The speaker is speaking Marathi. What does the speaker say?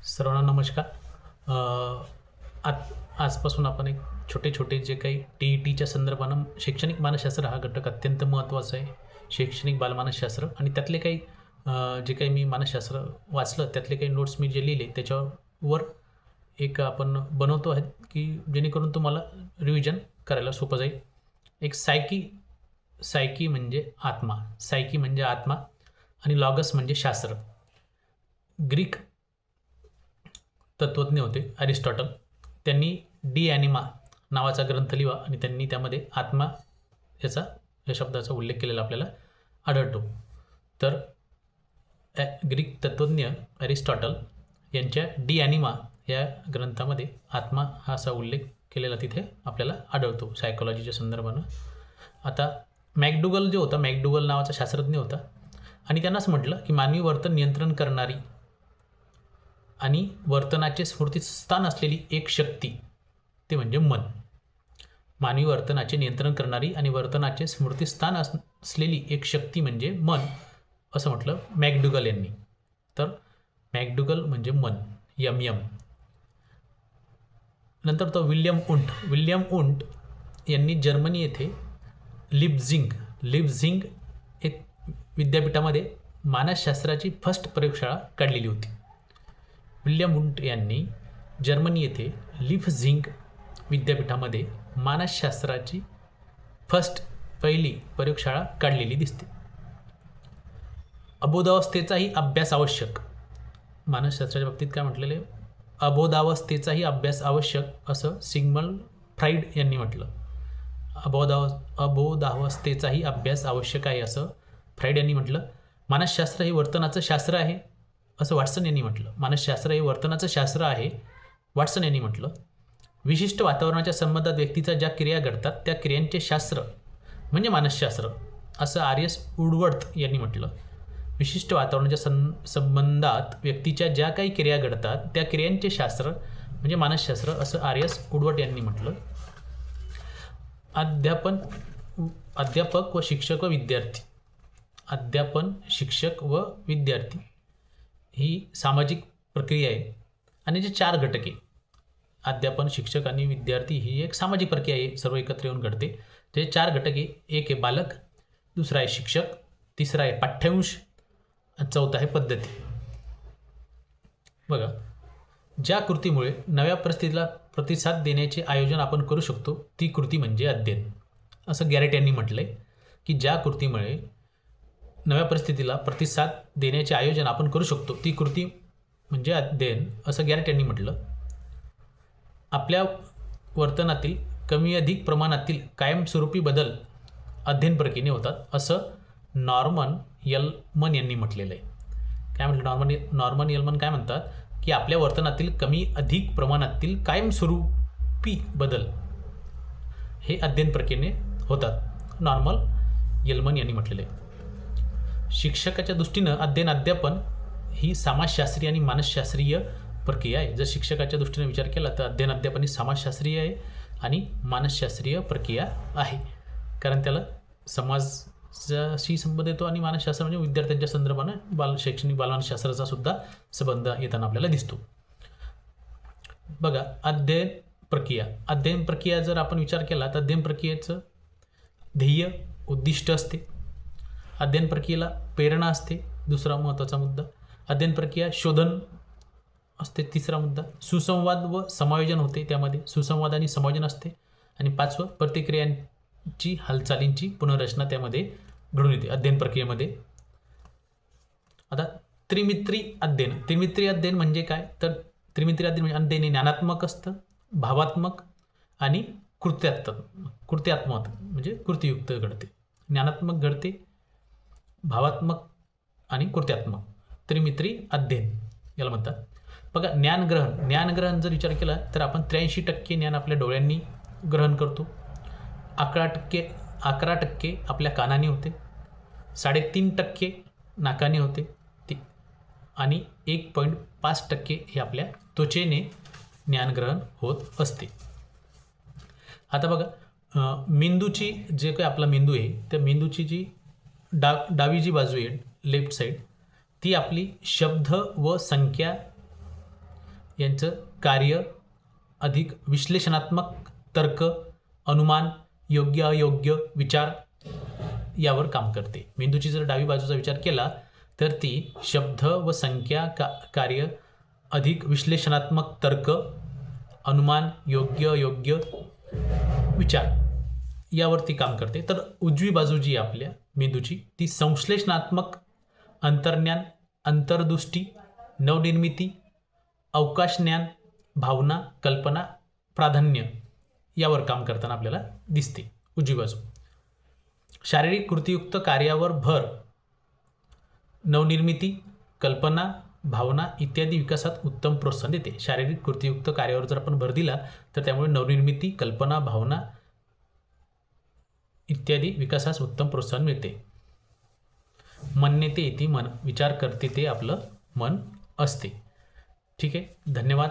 सर्वांना नमस्कार. आजपासून आपण एक छोटे छोटे जे काही टी-ई-टीच्या संदर्भानं शैक्षणिक मानसशास्त्र हा घटक अत्यंत महत्त्वाचा आहे. शैक्षणिक बालमानसशास्त्र आणि त्यातले काही जे काही मी मानसशास्त्र वाचलं त्यातले काही नोट्स मी जे लिहिले त्याच्यावर एक आपण बनवतो आहे की जेणेकरून तुम्हाला रिव्हिजन करायला सोपं जाईल. एक सायकी म्हणजे आत्मा आणि लॉगस म्हणजे शास्त्र. ग्रीक तत्त्वज्ञ होते अरिस्टॉटल. त्यांनी डी ॲनिमा नावाचा ग्रंथ लिहिला आणि त्यांनी त्यामध्ये आत्मा या शब्दाचा उल्लेख केलेला आपल्याला आढळतो. तर ग्रीक तत्त्वज्ञ अरिस्टॉटल यांच्या डी ॲनिमा या ग्रंथामध्ये आत्मा हा असा उल्लेख केलेला तिथे आपल्याला आढळतो सायकोलॉजीच्या संदर्भानं. आता मॅकडुगल जो होता, मॅकडुगल नावाचा शास्त्रज्ञ होता आणि त्यांनाच म्हटलं की मानवी वर्तन नियंत्रण करणारी आणि वर्तनाचे स्मृतीस्थान असलेली एक शक्ती ते म्हणजे मन. मानवी वर्तनाचे नियंत्रण करणारी आणि वर्तनाचे स्मृतीस्थान असलेली एक शक्ती म्हणजे मन असं म्हटलं मॅकडुगल यांनी. तर मॅकडुगल म्हणजे मन, यम. नंतर तो विल्यम उंट यांनी जर्मनी येथे लिप्झिग एक विद्यापीठामध्ये मानसशास्त्राची फर्स्ट प्रयोगशाळा काढलेली होती. विल्यम उंट यांनी जर्मनी येथे लिप्झिग विद्यापीठामध्ये मानसशास्त्राची पहिली प्रयोगशाळा काढलेली दिसते. अबोधावस्थेचाही अभ्यास आवश्यक. मानसशास्त्राच्या बाबतीत काय म्हटलेले, अबोधावस्थेचाही अभ्यास आवश्यक असं सिग्मंड फ्राईड यांनी म्हटलं. अबोधावस्थेचाही अभ्यास आवश्यक आहे असं फ्राईड यांनी म्हटलं. मानसशास्त्र हे वर्तनाचं शास्त्र आहे असं वॉटसन यांनी म्हटलं. मानसशास्त्र हे वर्तनाचं शास्त्र आहे वॉटसन यांनी म्हटलं. विशिष्ट वातावरणाच्या संबंधात व्यक्तीचा ज्या क्रिया घडतात त्या क्रियांचे शास्त्र म्हणजे मानसशास्त्र असं आर.एस. वुडवर्थ यांनी म्हटलं. विशिष्ट वातावरणाच्या संबंधात व्यक्तीच्या ज्या काही क्रिया घडतात त्या क्रियांचे शास्त्र म्हणजे मानसशास्त्र असं आर.एस. वुडवर्थ यांनी म्हटलं. अध्यापक व शिक्षक व विद्यार्थी ही सामाजिक प्रक्रिया आहे आणि जे 4 घटक आहे, अध्यापन, शिक्षक आणि विद्यार्थी ही एक सामाजिक प्रक्रिया आहे, सर्व एकत्र येऊन घडते. ते 4 घटक आहे. एक आहे बालक, दुसरा आहे शिक्षक, तिसरा आहे पाठ्यांश आणि चौथा आहे पद्धती. बघा, ज्या कृतीमुळे नव्या परिस्थितीला प्रतिसाद देण्याचे आयोजन आपण करू शकतो ती कृती म्हणजे अध्ययन असं गॅरेट यांनी म्हटलं आहे. की ज्या कृतीमुळे नव्या परिस्थितीला प्रतिसाद देण्याचे आयोजन आपण करू शकतो ती कृती म्हणजे अध्ययन असं गॅरेट यांनी म्हटलं. आपल्या वर्तनातील कमी अधिक प्रमाणातील कायमस्वरूपी बदल अध्ययन प्रक्रियेने होतात असं नॉर्मन यलमन यांनी म्हटलेलं आहे. काय म्हटलं नॉर्मन यलमन काय म्हणतात की आपल्या वर्तनातील कमी अधिक प्रमाणातील कायमस्वरूपी बदल हे अध्ययन प्रक्रियेने होतात, नॉर्मन यलमन यांनी म्हटलेलं आहे. शिक्षकाच्या दृष्टीनं अध्यापन ही समाजशास्त्रीय आणि मानसशास्त्रीय प्रक्रिया आहे. जर शिक्षकाच्या दृष्टीने विचार केला तर अध्यापन ही समाजशास्त्रीय आहे आणि मानसशास्त्रीय प्रक्रिया आहे. कारण त्याला समाजाशी संबंध येतो आणि मानसशास्त्र म्हणजे विद्यार्थ्यांच्या संदर्भानं शैक्षणिक बालमानसशास्त्राचा सुद्धा संबंध येताना आपल्याला दिसतो. बघा, अध्ययन प्रक्रिया जर आपण विचार केला तर अध्ययन प्रक्रियेचं ध्येय, उद्दिष्ट असते. अध्ययन प्रक्रियेला प्रेरणा असते, दुसरा महत्त्वाचा मुद्दा. अध्ययन प्रक्रिया शोधन असते, तिसरा मुद्दा. सुसंवाद व समायोजन होते, त्यामध्ये सुसंवाद आणि समायोजन असते. आणि 5वं प्रतिक्रियांची हालचालींची पुनर्रचना त्यामध्ये घडून येते अध्ययन प्रक्रियेमध्ये. आता त्रिमित्री अध्ययन म्हणजे काय, तर त्रिमित्री अध्ययन म्हणजे अध्ययन ज्ञानात्मक असतं, भावात्मक आणि कृत्यात्मक म्हणजे कृतीयुक्त घडते. ज्ञानात्मक घडते, भावात्मक आणि कृत्यात्मक, त्रिमित्री अध्ययन याला म्हणतात. बघा, ज्ञानग्रहण जर विचार केला तर आपण 83% ज्ञान आपल्या डोळ्यांनी ग्रहण करतो, 11% आपल्या कानाने होते, 3.5% नाकाने होते आणि 1.5% हे आपल्या त्वचेने ज्ञानग्रहण होत असते. आता बघा, मेंदूची जे काही आपला मेंदू आहे त्या मेंदूची जी डावी जी बाजू आहे, लेफ्ट साईड, ती आपली शब्द व संख्या यांचं कार्य अधिक विश्लेषणात्मक तर्क, अनुमान, योग्य अयोग्य विचार यावर काम करते. मेंदूची जर डावी बाजूचा विचार केला तर ती शब्द व संख्या कार्य अधिक विश्लेषणात्मक तर्क, अनुमान, योग्य अयोग्य विचार यावरती काम करते. तर उजवी बाजू जी आहे आपल्या मेंदूची ती संश्लेषणात्मक, अंतर्ज्ञान, अंतर्दृष्टी, नवनिर्मिती, अवकाश ज्ञान, भावना, कल्पना, प्राधान्य यावर काम करताना आपल्याला दिसते उजवी बाजू. शारीरिक कृतीयुक्त कार्यावर भर नवनिर्मिती, कल्पना, भावना इत्यादी विकासात उत्तम प्रोत्साहन देते. शारीरिक कृतीयुक्त कार्यावर जर आपण भर दिला तर त्यामुळे नवनिर्मिती, कल्पना, भावना इत्यादी विकासास उत्तम प्रोत्साहन मिळते. म्हणणे ते येते मन, विचार करते ते आपलं मन असते. ठीक आहे, धन्यवाद.